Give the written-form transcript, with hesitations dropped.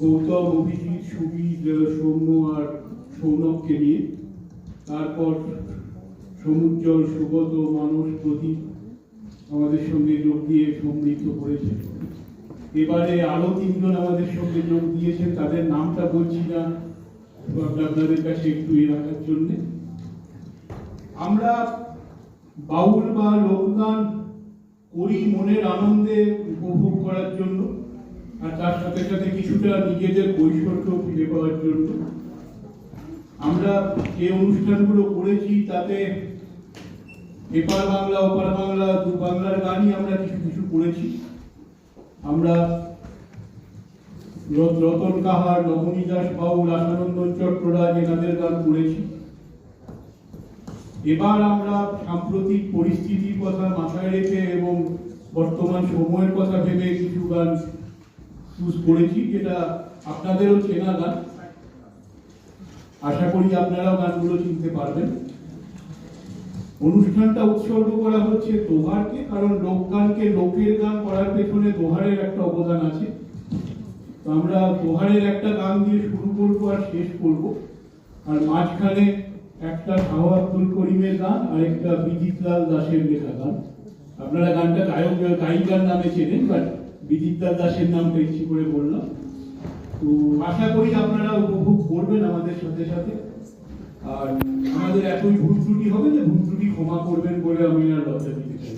গৌতম, অভিজিৎ, সুবীর, সৌম্য আর সৌনককে নিয়ে, তারপর সমুজ্জ্বল, সুগত, মানস, প্রদীপ আমাদের সঙ্গে যোগ দিয়ে সমৃদ্ধ করেছে। এবারে আরো তিনজন আমাদের সঙ্গে যোগ দিয়েছেন, তাদের নামটা বলছি না আপনাদের কাছে একটু রাখার জন্য। আমরা বাউল বা লোকগান করি মনের আনন্দে উপভোগ করার জন্য, আর তার সাথে সাথে কিছুটা নিজেদের বৈশিষ্ট্য ফিরে পাওয়ার জন্য। আমরা যে অনুষ্ঠানগুলো করেছি তাতে এপার বাংলা ওপার বাংলা দু বাংলার গানই আমরা কিছু কিছু করেছি। আমরা রতন কাহার, নবনী দাস বাউল, আশানন্দন চট্টরাজ এনাদের গান করেছি। এবার আমরা সাম্প্রতিক পরিস্থিতির কথা মাথায় রেখে এবং বর্তমান সময়ের কথা ভেবে কিছু গান চুজ করেছি, যেটা আপনাদেরও চেনা গান। আশা করি আপনারাও গানগুলো চিনতে পারবেন। অনুষ্ঠানটা উৎসর্গ করা হচ্ছে দোহারকে, কারণ লোকগানকে লোকের গান করার পেছনে দোহারের একটা অবদান আছে। তো আমরা দোহারের একটা গান দিয়ে শুরু করবো আর শেষ করবো, আর মাঝখানে একটা শাহ আব্দুল করিমের গান আর একটা বিজিতলাল দাসের লেখা গান। আপনারা গানটা গায়িকার নামে চেনেন, বাট বিজিতলাল দাসের নামটা ইচ্ছে করে বললাম। তো আশা করি আপনারা উপভোগ করবেন আমাদের সাথে সাথে। আর আমাদের এতই ভুল ত্রুটি হবে যে ভুল ত্রুটি ক্ষমা করবেন বলে আমি আর লজ্জা দিতে চাই।